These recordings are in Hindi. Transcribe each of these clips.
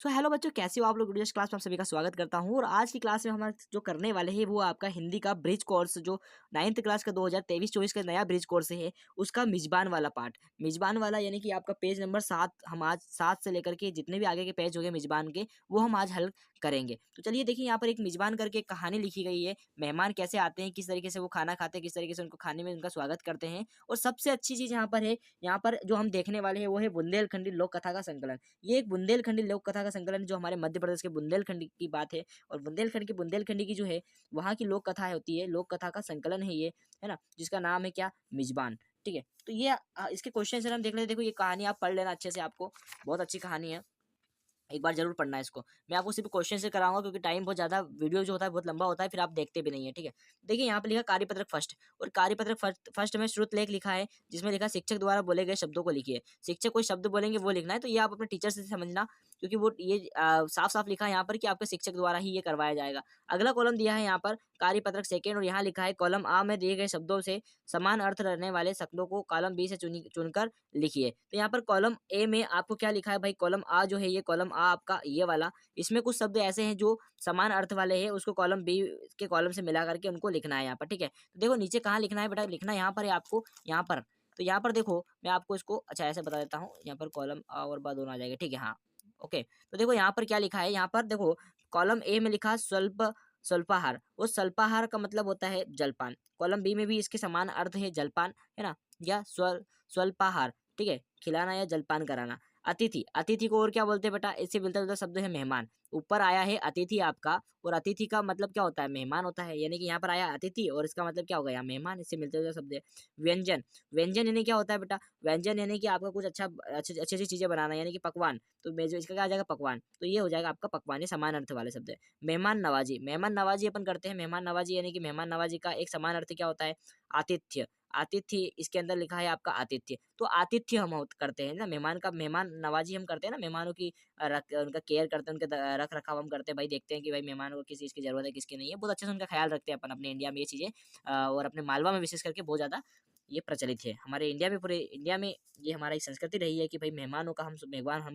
सो हेलो बच्चों, कैसे हो आप लोग। वीडियो क्लास में आप सभी का स्वागत करता हूं। और आज की क्लास में हम जो करने वाले हैं वो आपका हिंदी का ब्रिज कोर्स, जो 9th क्लास का 2023-24 का नया ब्रिज कोर्स है, उसका मिजबान वाला पार्ट। मिजबान वाला यानी कि आपका पेज नंबर 7, हम आज 7 से लेकर के जितने भी आगे के पेज हो गए मिजबान के, वो हम आज हल करेंगे। तो चलिए देखिए, यहाँ पर एक मिजबान करके एक कहानी लिखी गई है। मेहमान कैसे आते हैं, किस तरीके से वो खाना खाते हैं, किस तरीके से उनको खाने में उनका स्वागत करते हैं। और सबसे अच्छी चीज़ यहाँ पर है, यहाँ पर जो हम देखने वाले हैं वो है बुंदेलखंडी लोक कथा का संकलन। ये एक बुंदेलखंडी लोक कथा का संकलन जो हमारे मध्य प्रदेश के बुंदेलखंड की बात है। और बुंदेलखंड की जो है वहाँ की लोक कथा होती है, लोक कथा का संकलन है ये, है ना, जिसका नाम है क्या, मिजबान। ठीक है, तो ये इसके क्वेश्चन आंसर हम देख लेते। देखो ये कहानी आप पढ़ लेना अच्छे से, आपको बहुत अच्छी कहानी है, एक बार जरूर पढ़ना है इसको। मैं आपको सिर्फ क्वेश्चन से कराऊंगा क्योंकि टाइम बहुत ज़्यादा, वीडियो जो होता है बहुत लंबा होता है, फिर आप देखते भी नहीं है। ठीक है, देखिए यहाँ पे लिखा कार्यपत्रक फर्स्ट, और कार्यपत्रक फर्स्ट में श्रुत लेख लिखा है, जिसमें लिखा शिक्षक द्वारा बोले गए शब्दों को लिखिए। शिक्षक कोई शब्द बोलेंगे वो लिखना है, तो ये आप अपने टीचर से समझना, क्योंकि वो ये साफ साफ लिखा है यहाँ पर कि आपके शिक्षक द्वारा ही ये करवाया जाएगा। अगला कॉलम दिया है यहाँ पर कार्यपत्रक सेकेंड, और यहाँ लिखा है कॉलम आ में दिए गए शब्दों से समान अर्थ रहने वाले शब्दों को कॉलम बी से चुनकर लिखिए। तो यहाँ पर कॉलम ए में आपको क्या लिखा है भाई, कॉलम आ जो है, ये कॉलम आ आपका ये वाला, इसमें कुछ शब्द ऐसे हैं जो समान अर्थ वाले हैं, उसको कॉलम बी के कॉलम से मिला करके उनको लिखना है यहाँ पर। ठीक है, तो देखो नीचे कहाँ लिखना है बेटा, लिखना यहाँ पर है आपको, यहाँ पर। तो यहाँ पर देखो मैं आपको इसको अच्छा ऐसे बता देता हूँ, यहाँ पर कॉलम आ और बा दोनों आ जाएगा। ठीक है, हाँ ओके। तो देखो यहाँ पर क्या लिखा है, यहाँ पर देखो कॉलम ए में लिखा स्वल्पाहार, वो स्वल्पाहार का मतलब होता है जलपान। कॉलम बी में भी इसके समान अर्थ है, जलपान, है ना, या स्वल्पाहार। ठीक है, खिलाना या जलपान कराना। अतिथि, अतिथि को और क्या बोलते हैं बेटा, इससे मिलता जुलता शब्द है मेहमान। ऊपर आया है अतिथि आपका, और अतिथि का मतलब क्या होता है, मेहमान होता है, यानी कि यहाँ पर आया अतिथि और इसका मतलब क्या होगा, यहाँ मेहमान, इससे मिलता जुलता शब्द है। व्यंजन, व्यंजन यानी क्या होता है बेटा, व्यंजन यानी कि आपका कुछ अच्छी अच्छी चीजें बनाना, यानी कि पकवान। तो जो इसका क्या आ जाएगा, पकवान, तो ये हो जाएगा आपका पकवान, ये समान अर्थ वाले शब्द है। मेहमान नवाजी, मेहमान नवाजी अपन करते हैं, मेहमान नवाजी यानी कि मेहमान नवाजी का एक समान अर्थ क्या होता है, आतिथ्य। आतिथ्य, इसके अंदर लिखा है आपका आतिथ्य, तो आतिथ्य हम करते हैं ना, मेहमान का मेहमान नवाजी हम करते हैं ना, मेहमानों की उनका केयर करते हैं, उनके रख रखाव हम करते हैं भाई, देखते हैं कि भाई मेहमानों को किस चीज़ की जरूरत है, किसकी नहीं है, बहुत अच्छे से उनका ख्याल रखते हैं अपन अपने इंडिया में ये चीज़ें। और अपने मालवा में विशेष करके बहुत ज़्यादा ये प्रचलित है, हमारे इंडिया में, पूरे इंडिया में ये हमारी संस्कृति रही है कि भाई मेहमानों का हम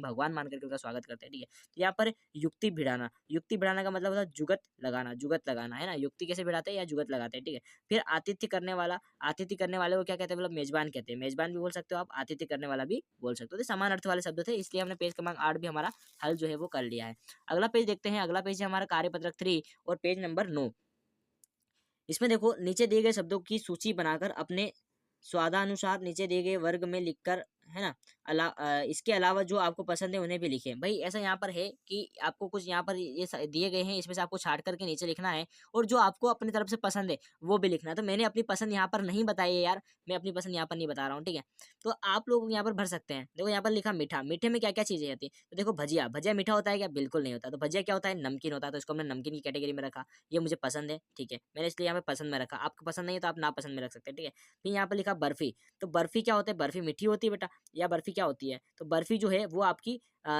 भगवान मान करके उनका स्वागत करते हैं। ठीक है, तो यहाँ पर युक्ति भिड़ाना, युक्ति भिड़ाना का मतलब होता है जुगत लगाना, जुगत लगाना, है ना, युक्ति कैसे भिड़ाते हैं या जुगत लगाते हैं। ठीक है, फिर आतिथ्य करने वाला, आतिथ्य करने वाले को क्या कहते हैं, मतलब मेजबान कहते हैं, मेजबान भी बोल सकते हो आप, आतिथ्य करने वाला भी बोल सकते हो। तो समान अर्थ वाले शब्द थे, इसलिए हमने पेज क्रमांक 8 भी हमारा हल जो है वो कर लिया है। अगला पेज देखते हैं, अगला पेज है हमारा कार्यपत्रक 3 और पेज नंबर 9। इसमें देखो नीचे दिए गए शब्दों की सूची बनाकर अपने स्वादानुसार नीचे दिए गए वर्ग में लिखकर, है ना, इसके अलावा जो आपको पसंद है उन्हें भी लिखें। भाई ऐसा यहाँ पर है कि आपको कुछ यहाँ पर ये दिए गए हैं, इसमें से आपको छाट करके नीचे लिखना है, और जो आपको अपनी तरफ से पसंद है वो भी लिखना है। तो मैंने अपनी पसंद यहाँ पर नहीं बताई है यार, मैं अपनी पसंद यहाँ पर नहीं बता रहा हूँ। ठीक है, तो आप लोग यहाँ पर भर सकते हैं। देखो यहाँ पर लिखा मीठा, मीठे में क्या क्या चीज़ें होती है, तो देखो भजिया, भजिया मीठा होता है क्या, बिल्कुल नहीं होता। तो भजिया क्या होता है, नमकीन होता है, तो इसको हमने नमकीन की कैटेगरी में रखा, ये मुझे पसंद है। ठीक है, मैंने इसलिए यहाँ पे पसंद में रखा, आपको पसंद नहीं है तो आप नापसंद में रख सकते हैं। ठीक है, फिर यहाँ पर लिखा बर्फी, तो बर्फी क्या होता है, बर्फी मीठी होती है बेटा, या बर्फी क्या होती है, तो बर्फी जो है वो आपकी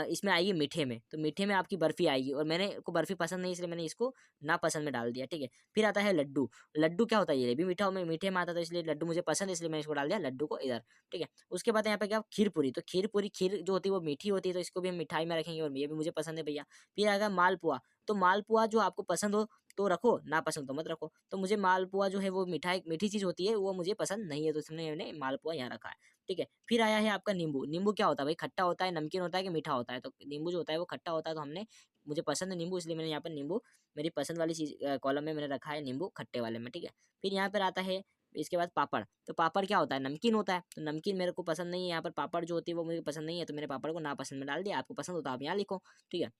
इसमें आएगी मीठे में, तो मीठे में आपकी बर्फी आएगी, और मैंने को बर्फी पसंद नहीं इसलिए मैंने इसको नापसंद में डाल दिया। ठीक है, फिर आता है लड्डू, लड्डू क्या होता है, ये भी मीठा में मीठे में आता, तो इसलिए लड्डू मुझे पसंद है, इसलिए मैंने इसको डाल दिया लड्डू को इधर। ठीक है, उसके बाद यहाँ पे क्या, खीर पूरी, तो खीर पूरी, खीर जो होती है वो मीठी होती है, तो इसको भी हम मिठाई में रखेंगे, और ये भी मुझे पसंद है भैया। फिर आएगा मालपुआ, तो मालपुआ जो आपको पसंद हो तो रखो, ना पसंद तो मत रखो। तो मुझे मालपुआ जो है वो मिठाई मीठी चीज़ होती है, वो मुझे पसंद नहीं है, तो इसलिए मैंने मालपुआ यहाँ रखा है। ठीक है, फिर आया है आपका नींबू, नींबू क्या होता है भाई, खट्टा होता है, नमकीन होता है कि मीठा होता है, तो नींबू जो होता है वो खट्टा होता है, तो हमने, मुझे पसंद है नींबू, इसलिए मैंने यहाँ पर नींबू मेरी पसंद वाली चीज़ कॉलम में मैंने रखा है, नींबू खट्टे वाले में। ठीक है, फिर यहाँ पर आता है इसके बाद पापड़, तो पापड़ क्या होता है, नमकीन होता है, तो नमकीन मेरे को पसंद नहीं है, यहाँ पर पापड़ जो होती है वो मुझे पसंद नहीं है, तो मैंने पापड़ को नापसंद में डाल दिया, आपको पसंद होता है आप यहाँ लिखो। ठीक है,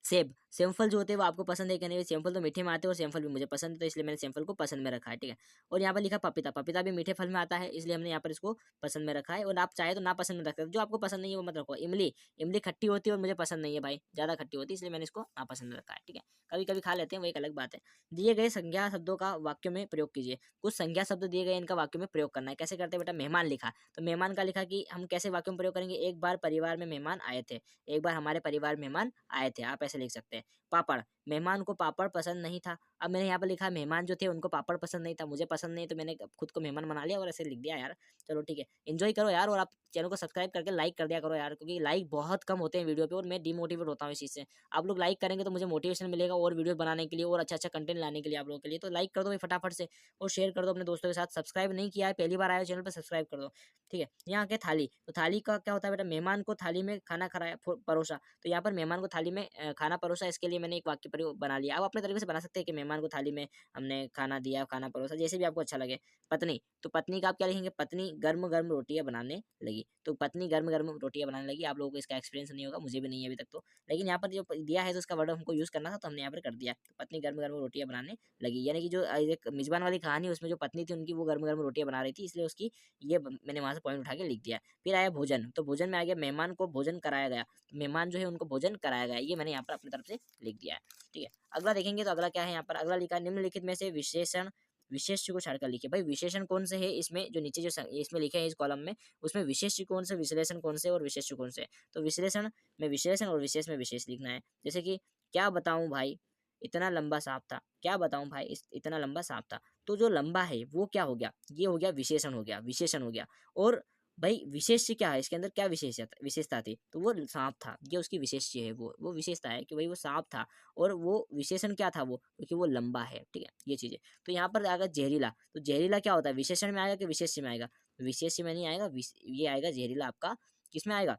सेब, सेमफल जो होते हैं वो आपको पसंद है क्या नहीं, सेमफल तो मीठे में आते हैं, और सेमफल भी मुझे पसंद है, तो इसलिए मैंने सेमफल को पसंद में रखा है। ठीक है, और यहाँ पर लिखा पपीता, पपीता भी मीठे फल में आता है, इसलिए हमने यहाँ पर इसको पसंद में रखा है, और आप चाहे तो ना पसंद में रख सकते हो, जो आपको पसंद नहीं है वो मत रखो। इमली, इमली खट्टी होती है और मुझे पसंद नहीं है भाई, ज़्यादा खट्टी होती है, इसलिए मैंने इसको ना पसंद में रखा है। ठीक है, कभी कभी खा लेते हैं, वो एक अलग बात है। दिए गए संज्ञा शब्दों का वाक्य में प्रयोग कीजिए, कुछ संज्ञा शब्द दिए गए, इनका वाक्य में प्रयोग करना है। कैसे करते हैं बेटा, मेहमान लिखा, तो मेहमान का लिखा कि हम कैसे वाक्य में प्रयोग करेंगे, एक बार परिवार में मेहमान आए थे, एक बार हमारे परिवार में मेहमान आए थे, आप ऐसे लिख सकते हैं। पापड़, मेहमान को पापड़ पसंद नहीं था। अब मैंने यहाँ पर लिखा मेहमान जो थे उनको पापड़ पसंद नहीं था, मुझे पसंद नहीं, तो मैंने खुद को मेहमान बना लिया और ऐसे लिख दिया यार। चलो ठीक है, एंजॉय करो यार, और आप चैनल को सब्सक्राइब करके लाइक कर दिया करो यार, क्योंकि लाइक बहुत कम होते हैं वीडियो पे और मैं डिमोटिवेट होता हूँ इस चीज़ से। आप लोग लाइक करेंगे तो मुझे मोटिवेशन मिलेगा और वीडियो बनाने के लिए और अच्छा अच्छा कंटेंट लाने के लिए आप लोगों के लिए। तो लाइक कर दो भाई फटाफट से और शेयर कर दो अपने दोस्तों के साथ। सब्सक्राइब नहीं किया है, पहली बार आए हो चैनल पर, सब्सक्राइब कर दो। ठीक है, यहाँ के थाली, तो थाली का क्या होता है बेटा, मेहमान को थाली में खाना खराया परोसा। तो यहाँ पर मेहमान को थाली में खाना परोसा, इसके लिए मैंने एक वाक्य प्रयोग बना लिया। आप अपने तरीके से बना सकते हैं कि मेहमान को थाली में हमने खाना दिया, खाना परोसा, जैसे भी आपको अच्छा लगे। पत्नी, तो पत्नी का आप क्या लिखेंगे, पत्नी गर्म गर्म रोटियां बनाने लगी। तो पत्नी गर्म गर्म रोटियां बनाने लगी। आप लोगों को इसका एक्सपीरियंस नहीं होगा, मुझे भी नहीं है अभी तक तो, लेकिन यहाँ पर जो दिया है तो उसका वर्ड हमको यूज करना था, तो हमने यहाँ पर कर दिया। तो पत्नी गर्म गर्म रोटियां बनाने लगी, यानी कि जो एक मेजबान वाली कहानी उसमें जो पत्नी थी उनकी वो गर्म गर्म रोटियां बना रही थी, इसलिए उसकी ये मैंने वहां से पॉइंट उठा के लिख दिया। फिर आया भोजन, तो भोजन में आ गया मेहमान को भोजन कराया गया। तो मेहमान जो है उनको भोजन कराया गया, ये मैंने यहाँ पर अपनी तरफ से लिख दिया है। ठीक है, अगला देखेंगे तो अगला क्या है, यहाँ पर अगला लिखा निम्नलिखित में से विशेषण विशेष को छाड़कर लिखिए। भाई विशेषण कौन से है इसमें, जो नीचे जो इसमें लिखे हैं इस कॉलम में, उसमें विशेष कौन से, विश्लेषण कौन से और विशेष कौन से। तो विश्लेषण में विशेषण और विशेष में विशेष लिखना है। जैसे कि क्या बताऊं भाई इतना लंबा सांप था, क्या बताऊं भाई इतना लंबा सांप था। तो जो लंबा है वो क्या हो गया, ये हो गया विशेषण, हो गया विशेषण हो गया। और भाई विशेष क्या है, इसके अंदर क्या विशेषता थी, तो वो सांप था, ये उसकी विशेष है, वो विशेषता है कि भाई वो सांप था। और वो विशेषण क्या था, वो क्योंकि वो लंबा है। ठीक है, ये चीज़ है। तो यहाँ पर आएगा जहरीला, तो जहरीला क्या होता है, विशेषण में आएगा कि विशेष में आएगा, विशेष में नहीं आएगा, ये आएगा जहरीला आपका किस में आएगा,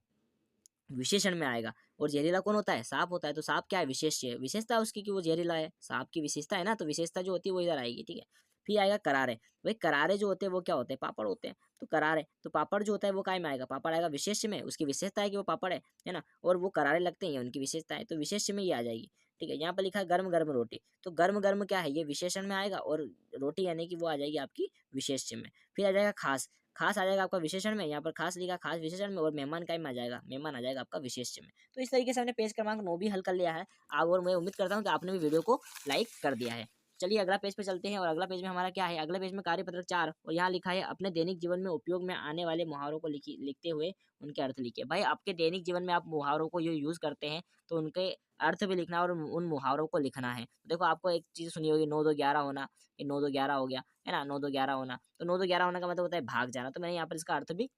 विशेषण में आएगा। और जहरीला कौन होता है, सांप होता है। तो सांप क्या है, विशेष है, विशेषता उसकी कि वो जहरीला है, सांप की विशेषता है ना, तो विशेषता जो होती है वो इधर आएगी। ठीक है, फिर आएगा करारे। भाई करारे जो होते हैं वो क्या होते हैं, पापड़ होते हैं। तो करारे, तो पापड़ जो होता है वो काय में आएगा, पापड़ आएगा विशेष में, उसकी विशेषता है कि वो पापड़ है ना, और वो करारे लगते हैं, उनकी विशेषता है, तो विशेष में ये आ जाएगी। ठीक है, यहाँ पर लिखा है गर्म गर्म रोटी, तो गर्म गर्म क्या है, ये विशेषण में आएगा, और रोटी यानी कि वो आ जाएगी आपकी विशेष में। फिर आ जाएगा खास, खास आ जाएगा आपका विशेषण में, यहाँ पर खास लिखा, खास विशेषण में, और मेहमान का में आ जाएगा, मेहमान आ जाएगा आपका विशेष में। तो इस तरीके से हमने पेज क्रमांक 9 भी हल कर लिया है। आप, और मैं उम्मीद करता हूँ कि आपने भी वीडियो को लाइक कर दिया है। चलिए अगला पेज पे चलते हैं, और अगला पेज में हमारा क्या है, अगले पेज में कार्यपत्रक 4, और यहाँ लिखा है अपने दैनिक जीवन में उपयोग में आने वाले मुहावरों को लिखते हुए उनके अर्थ लिखिए। भाई आपके दैनिक जीवन में आप मुहावरों को जो यूज करते हैं तो उनके अर्थ भी लिखना और उन मुहावरों को लिखना है। तो देखो आपको एक चीज सुनी होगी, 9 2 11 होना, ये 9 2 11 हो गया है ना, 9 2 11 होना। तो 9 2 11 होने का मतलब होता है भाग जाना। तो मैंने यहाँ पर इसका अर्थ भी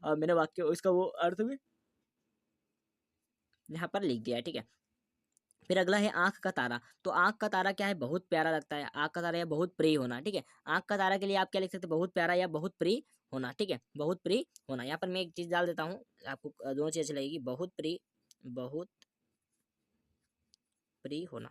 मैंने वाक्य इसका वो अर्थ भी यहाँ पर लिख दिया है। ठीक है, फिर अगला है आंख का तारा। तो आंख का तारा क्या है, बहुत प्यारा लगता है, आंख का तारा या बहुत प्रिय होना। ठीक है, आंख का तारा के लिए आप क्या लिख सकते हैं, बहुत प्यारा या बहुत प्रिय होना। ठीक है, बहुत प्रिय होना। यहाँ पर मैं एक चीज डाल देता हूँ, आपको दोनों चीज अच्छी लगेगी, बहुत प्रिय, बहुत प्रिय होना।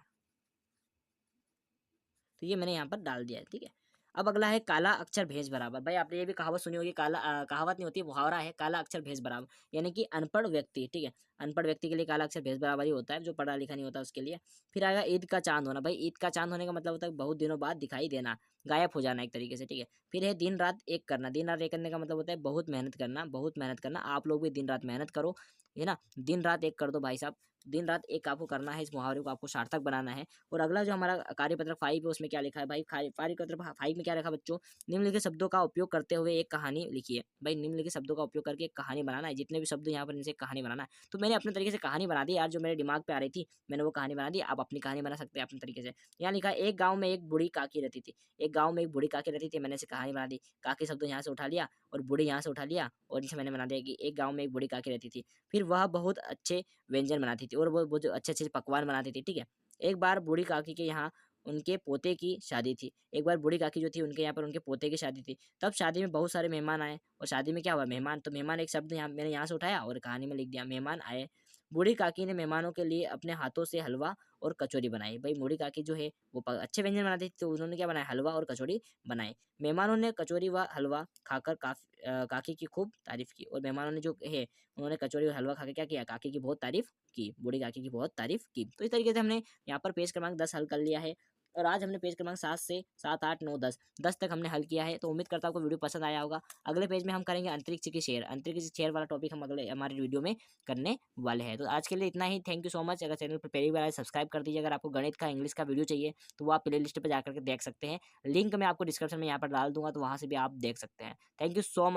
तो ये मैंने यहाँ पर डाल दिया है। ठीक है, अब अगला है काला अक्षर भैंस बराबर। भाई आपने ये भी कहावत सुनी होगी, कहावत नहीं होती, मुहावरा है, काला अक्षर भैंस बराबर, यानी कि अनपढ़ व्यक्ति। ठीक है, अनपढ़ व्यक्ति के लिए काला अक्षर भैंस बराबर ही होता है, जो पढ़ा लिखा नहीं होता उसके लिए। फिर आएगा ईद का चांद होना। भाई ईद का चांद होने का मतलब होता है बहुत दिनों बाद दिखाई देना, गायब हो जाना एक तरीके से। ठीक है, फिर है दिन रात एक करना। दिन रात एक करने का मतलब होता है बहुत मेहनत करना, बहुत मेहनत करना। आप लोग भी दिन रात मेहनत करो, है ना, दिन रात एक कर दो भाई साहब, दिन रात एक आपको करना है, इस मुहावरे को आपको सार्थक बनाना है। और अगला जो हमारा कार्यपत्रक 5 है उसमें क्या लिखा है भाई, कार्यपत्रक 5 में क्या लिखा बच्चों, निम्नलिखित शब्दों का उपयोग करते हुए एक कहानी लिखिए। भाई निम्नलिखित शब्दों का उपयोग करके एक कहानी बनाना है, जितने भी शब्द यहाँ पर इनसे कहानी बनाना है। तो मैंने अपने तरीके से कहानी बना दी यार, जो मेरे दिमाग पे आ रही थी मैंने वो कहानी बना दी। आप अपनी कहानी बना सकते हैं अपने तरीके से। यहाँ लिखा है एक गाँव में एक बूढ़ी काकी रहती थी, एक गाँव में एक बूढ़ी काकी रहती थी, मैंने इसे कहानी बना दी। काकी शब्द यहाँ से उठा लिया और बूढ़ी यहाँ से उठा लिया, और इसे मैंने बना दिया कि एक गाँव में एक बूढ़ी काकी रहती थी। फिर वह बहुत अच्छे व्यंजन बनाती थी, और वो जो अच्छे अच्छे पकवान बनाती थी। ठीक है, एक बार बूढ़ी काकी के यहाँ उनके पोते की शादी थी। एक बार बूढ़ी काकी जो थी उनके यहाँ पर उनके पोते की शादी थी। तब शादी में बहुत सारे मेहमान आए, और शादी में क्या हुआ, मेहमान। तो मेहमान एक शब्द यहाँ मैंने यहाँ से उठाया और कहानी में लिख दिया, मेहमान आए। बूढ़ी काकी ने मेहमानों के लिए अपने हाथों से हलवा और कचौरी बनाई। भाई बूढ़ी काकी जो है वो अच्छे व्यंजन बनाती थी, तो उन्होंने क्या बनाया, हलवा और कचौरी बनाई। मेहमानों ने कचौरी व हलवा खाकर काकी की खूब तारीफ की, और मेहमानों ने जो है उन्होंने कचौरी और हलवा खा के क्या किया, काकी की बहुत तारीफ की, बूढ़ी काकी की बहुत तारीफ की। तो इस तरीके से हमने यहाँ पर पेज क्रमांक 10 हल कर लिया है। और आज हमने पेज क्रमांक 7 से 7 8 9 10 तक हमने हल किया है। तो उम्मीद करता हूँ आपको वीडियो पसंद आया होगा। अगले पेज में हम करेंगे अंतरिक्ष की शेर, अंतरिक्ष शेर वाला टॉपिक हम अगले हमारे वीडियो में करने वाले हैं। तो आज के लिए इतना ही, थैंक यू सो मच। अगर चैनल पर पहली बार आए सब्सक्राइब कर दीजिए। अगर आपको गणित का, इंग्लिश का वीडियो चाहिए तो वो आप प्ले लिस्ट पर जाकर के देख सकते हैं, लिंक मैं आपको डिस्क्रिप्शन में यहाँ पर डाल दूंगा, तो वहाँ से भी आप देख सकते हैं। Thank you so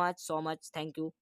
much, thank you.